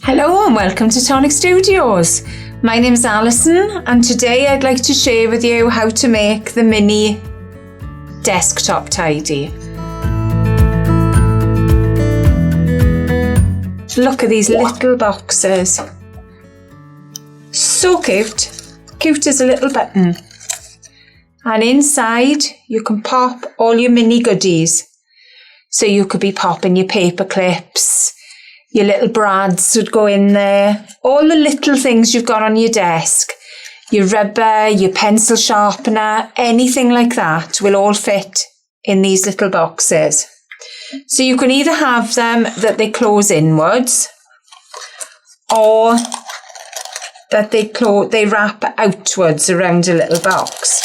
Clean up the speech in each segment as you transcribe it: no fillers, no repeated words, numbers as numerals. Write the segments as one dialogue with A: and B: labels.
A: Hello and welcome to Tonic Studios. My name's Alison and today I'd like to share with you how to make the mini desktop tidy. Look at these little boxes. So cute. Cute as a little button. And inside you can pop all your mini goodies. So you could be popping your paper clips, your little brads would go in there, all the little things you've got on your desk, your rubber, your pencil sharpener, anything like that will all fit in these little boxes. So you can either have them that they close inwards or that they wrap outwards around a little box.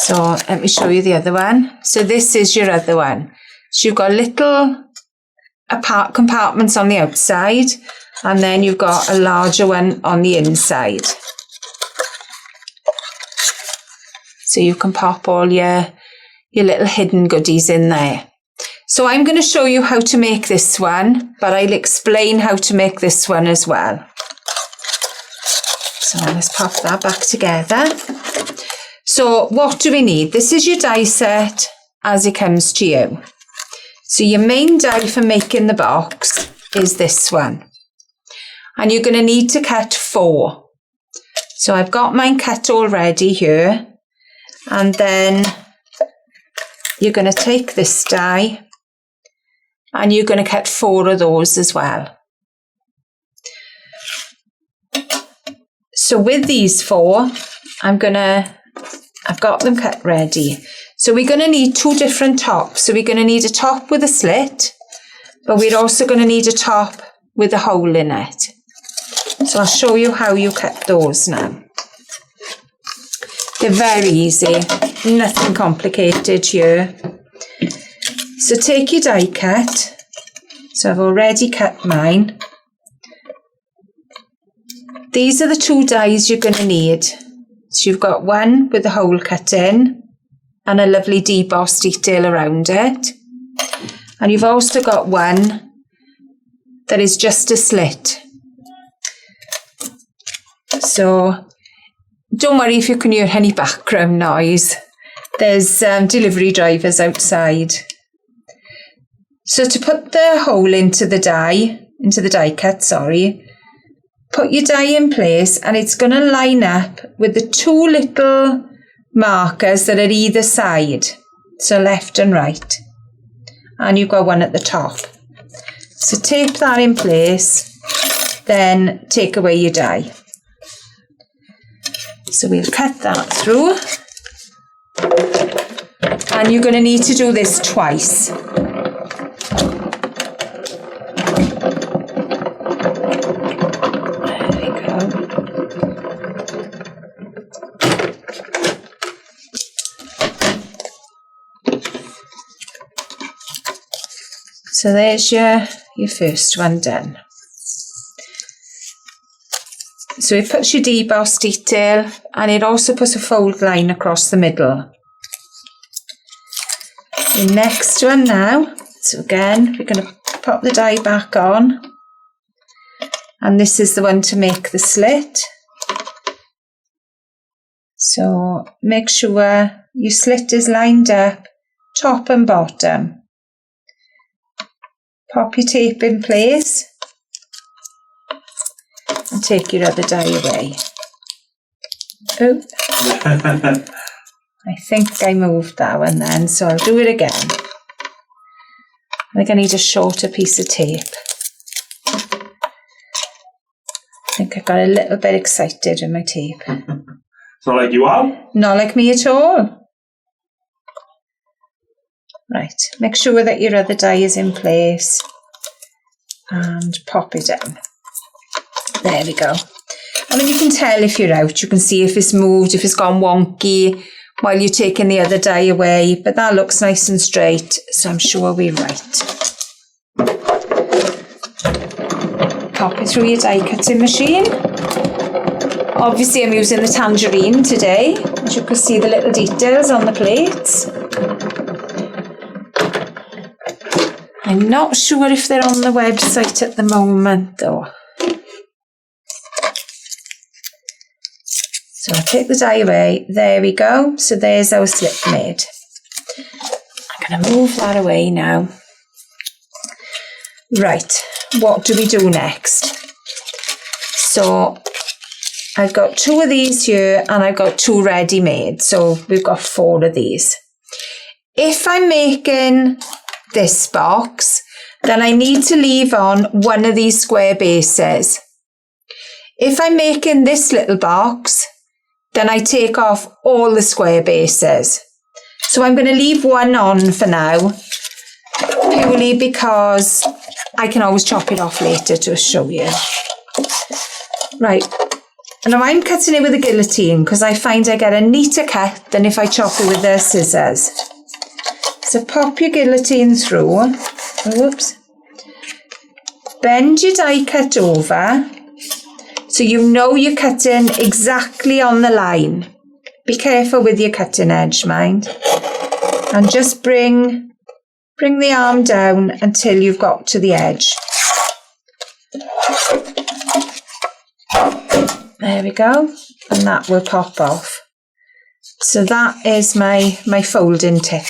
A: So let me show you the other one. So this is your other one. So you've got little compartments on the outside and then you've got a larger one on the inside. So you can pop all your little hidden goodies in there. So I'm going to show you how to make this one, but I'll explain how to make this one as well. So let's pop that back together. So what do we need? This is your die set as it comes to you. So your main die for making the box is this one. And you're going to need to cut 4. So I've got mine cut already here. And then you're going to take this die and you're going to cut 4 of those as well. So with these 4, I've got them cut ready. So we're going to need 2 different tops. So we're going to need a top with a slit, but we're also going to need a top with a hole in it. So I'll show you how you cut those now. They're very easy, nothing complicated here. So take your die cut. So I've already cut mine. These are the 2 dies you're going to need. So you've got one with the hole cut in and a lovely deboss detail around it. And you've also got one that is just a slit. So don't worry if you can hear any background noise. There's delivery drivers outside. So to put the hole into the die cut, put your die in place and it's going to line up with the 2 little markers that are either side, so left and right, and you've got one at the top. So tape that in place, then take away your die. So we'll cut that through, and you're going to need to do this twice. So there's your first one done. So it puts your deboss detail and it also puts a fold line across the middle. The next one now, so again we're going to pop the die back on and this is the one to make the slit. So make sure your slit is lined up top and bottom. Pop your tape in place and take your other die away. Oh, I think I moved that one then, so I'll do it again. I think I need a shorter piece of tape. I think I got a little bit excited with my tape.
B: It's not like you are?
A: Not like me at all. Right, make sure that your other die is in place and pop it down. There we go. I mean, you can tell if you're out, you can see if it's moved, if it's gone wonky while you're taking the other die away, but that looks nice and straight, so I'm sure we're right. Pop it through your die cutting machine. Obviously I'm using the tangerine today, as you can see the little details on the plates. I'm not sure if they're on the website at the moment though. So I'll take the die away. There we go. So there's our slip made. I'm going to move that away now. Right, what do we do next? So I've got 2 of these here and I've got 2 ready-made. So we've got 4 of these. If I'm making this box, then I need to leave on one of these square bases. If I'm making this little box, then I take off all the square bases. So I'm going to leave one on for now, purely because I can always chop it off later to show you. Right, and now I'm cutting it with a guillotine because I find I get a neater cut than if I chop it with the scissors. So pop your guillotine through. Whoops. Bend your die cut over so you know you're cutting exactly on the line. Be careful with your cutting edge, mind. And just bring the arm down until you've got to the edge. There we go. And that will pop off. So that is my folding tip.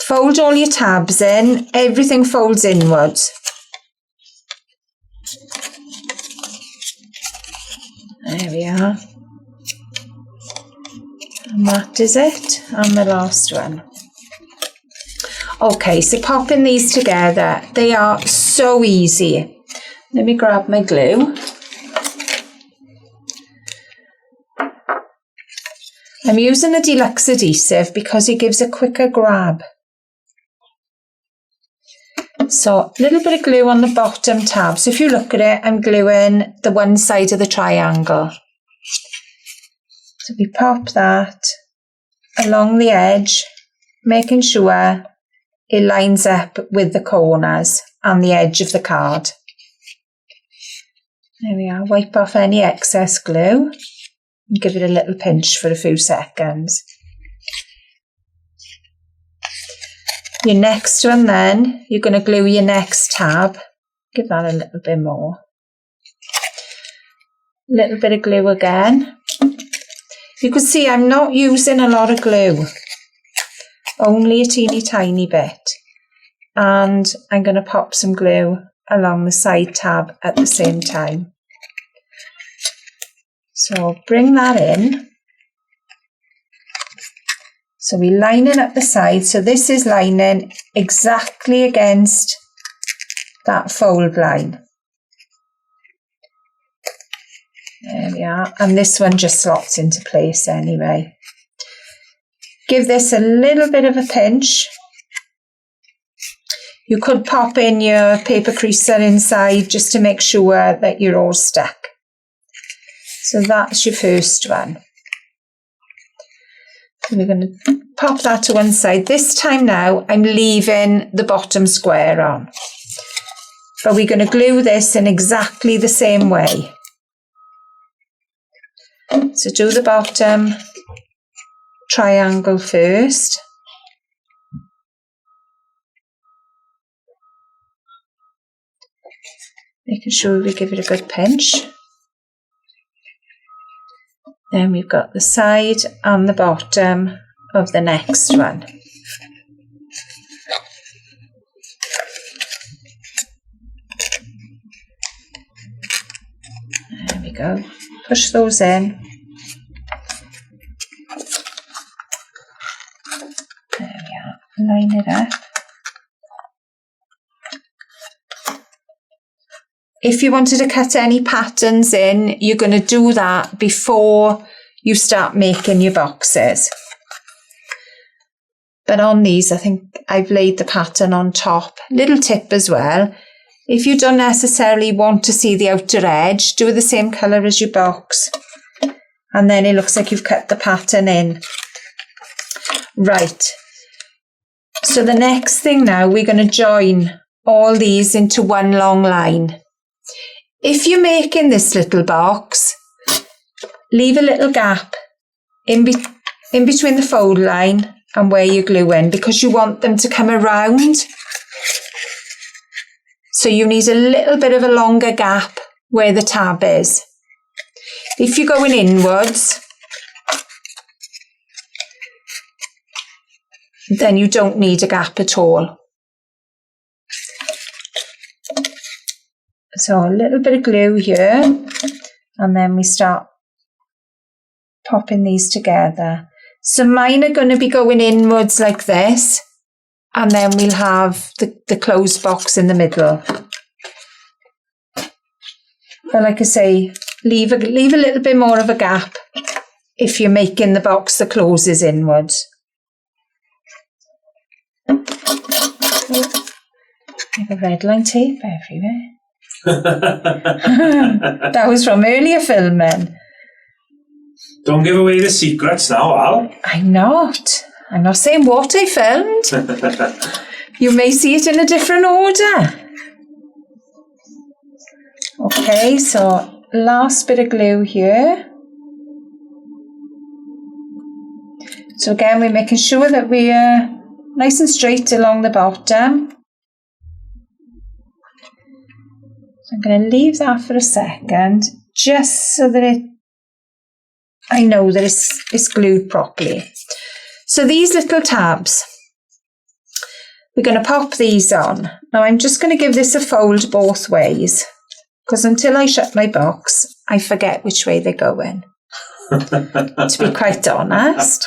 A: Fold all your tabs in. Everything folds inwards. There we are. And that is it. And the last one. Okay, so popping these together. They are so easy. Let me grab my glue. I'm using a deluxe adhesive because it gives a quicker grab. So a little bit of glue on the bottom tab. So if you look at it, I'm gluing the one side of the triangle. So we pop that along the edge, making sure it lines up with the corners and the edge of the card. There we are. Wipe off any excess glue and give it a little pinch for a few seconds. Your next one then, you're going to glue your next tab. Give that a little bit more. A little bit of glue again. You can see I'm not using a lot of glue. Only a teeny tiny bit. And I'm going to pop some glue along the side tab at the same time. So bring that in. So we're lining up the side. So this is lining exactly against that fold line. There we are. And this one just slots into place anyway. Give this a little bit of a pinch. You could pop in your paper creaser inside just to make sure that you're all stuck. So that's your first one. So we're going to pop that to one side. This time now, I'm leaving the bottom square on. But we're going to glue this in exactly the same way. So do the bottom triangle first. Making sure we give it a good pinch. Then we've got the side and the bottom of the next one. There we go. Push those in. There we are. Line it up. If you wanted to cut any patterns in, you're going to do that before you start making your boxes. But on these, I think I've laid the pattern on top. Little tip as well. If you don't necessarily want to see the outer edge, do the same colour as your box. And then it looks like you've cut the pattern in. Right. So the next thing now, we're going to join all these into one long line. If you're making this little box, leave a little gap in between the fold line and where you glue in, because you want them to come around. So you need a little bit of a longer gap where the tab is. If you're going inwards, then you don't need a gap at all. So a little bit of glue here, and then we start popping these together. So mine are going to be going inwards like this, and then we'll have the closed box in the middle. But like I say, leave a little bit more of a gap if you're making the box that closes inwards. Oh, I have a red line tape everywhere. That was from earlier filming.
B: Don't give away the secrets now, Al.
A: I'm not saying what I filmed. You may see it in a different order. Okay, so last bit of glue here. So again, we're making sure that we're nice and straight along the bottom. So I'm going to leave that for a second, just so that I know that it's glued properly. So these little tabs, we're going to pop these on. Now I'm just going to give this a fold both ways, because until I shut my box, I forget which way they go in. To be quite honest.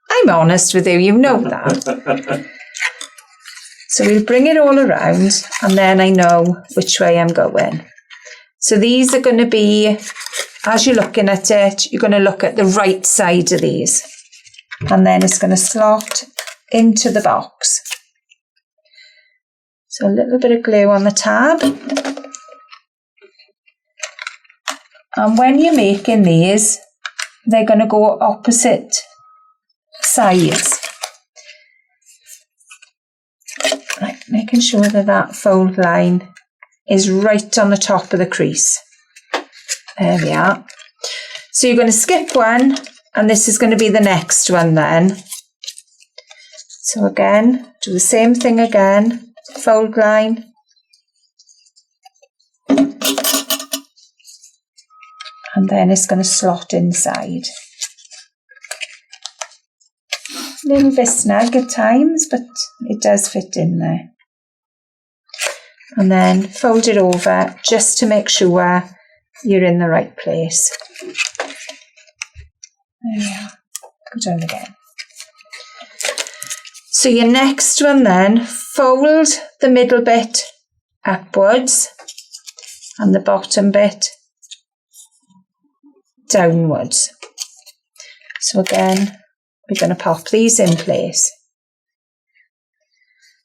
A: I'm honest with you, you know that. So we'll bring it all around, and then I know which way I'm going. So these are going to be, as you're looking at it, you're going to look at the right side of these. And then it's going to slot into the box. So a little bit of glue on the tab. And when you're making these, they're going to go opposite sides. Right, making sure that that fold line is right on the top of the crease. There we are. So you're going to skip one, and this is going to be the next one then. So again, do the same thing again, fold line. And then it's going to slot inside. A little bit snug at times, but it does fit in there. And then fold it over just to make sure you're in the right place. There we are. Go down again. So your next one then, fold the middle bit upwards and the bottom bit downwards. So again, we're going to pop these in place.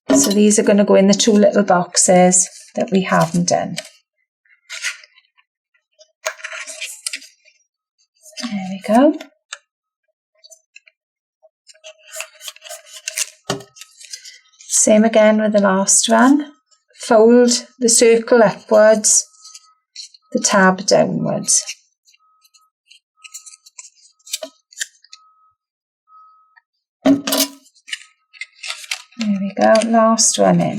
A: So these are going to go in the two little boxes that we haven't done. There we go. Same again with the last one. Fold the circle upwards, the tab downwards. There we go, last one in.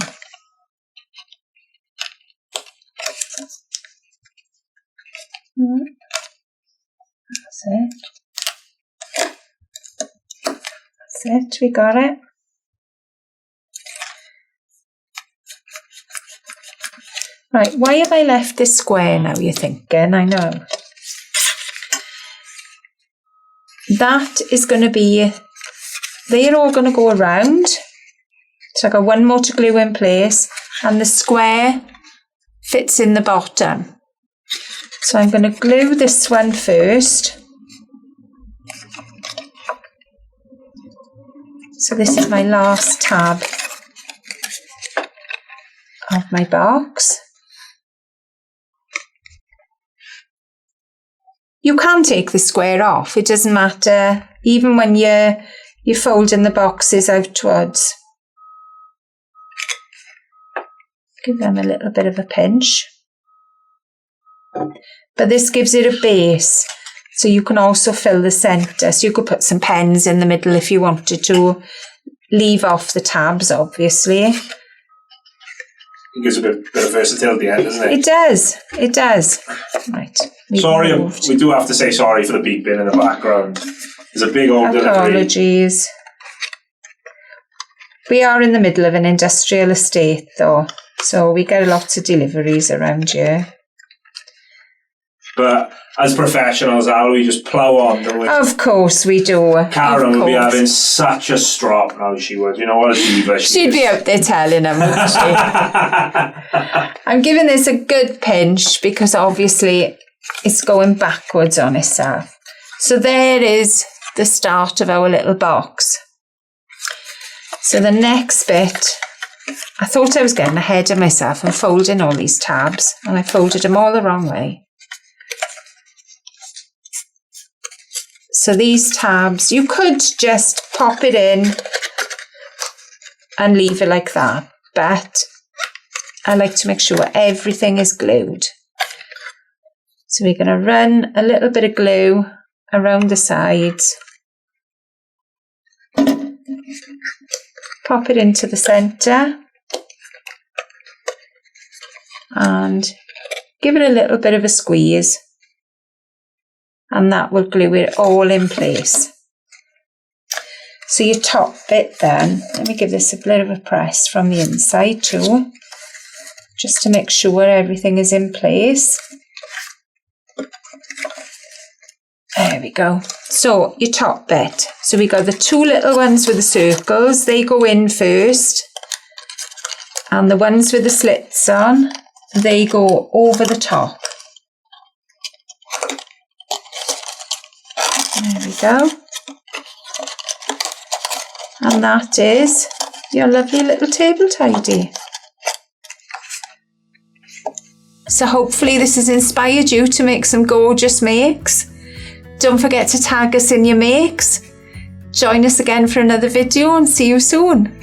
A: That's it. That's it, we got it. Right, why have I left this square now, you're thinking? I know. That is going to be, they're all going to go around. So I've got one more to glue in place, and the square fits in the bottom. So I'm going to glue this one first. So this is my last tab of my box. You can take the square off, it doesn't matter, even when you're folding the boxes outwards. Give them a little bit of a pinch. But this gives it a base, so you can also fill the centre. So you could put some pens in the middle if you wanted to. Leave off the tabs, obviously.
B: It gives a bit of versatility at the end, doesn't it?
A: It does. It does. Right.
B: Sorry, we do have to say sorry for the beeping in the background. There's a big old delivery.
A: Apologies. We are in the middle of an industrial estate, though, so we get lots of deliveries around here.
B: But as professionals, Al, we just plough on, don't we?
A: Of course we do.
B: Karen would be having such a strop now, she would. You know what a diva she
A: She'd
B: is.
A: be out there telling them, wouldn't she? I'm giving this a good pinch because obviously it's going backwards on itself. So there is the start of our little box. So the next bit, I thought I was getting ahead of myself and folding all these tabs, and I folded them all the wrong way. So these tabs, you could just pop it in and leave it like that, but I like to make sure everything is glued. So we're going to run a little bit of glue around the sides, pop it into the centre and give it a little bit of a squeeze. And that will glue it all in place. So your top bit then, let me give this a bit of a press from the inside too, just to make sure everything is in place. There we go. So your top bit. So we got the two little ones with the circles, they go in first. And the ones with the slits on, they go over the top. There we go. And that is your lovely little table tidy. So hopefully this has inspired you to make some gorgeous makes. Don't forget to tag us in your makes. Join us again for another video and see you soon.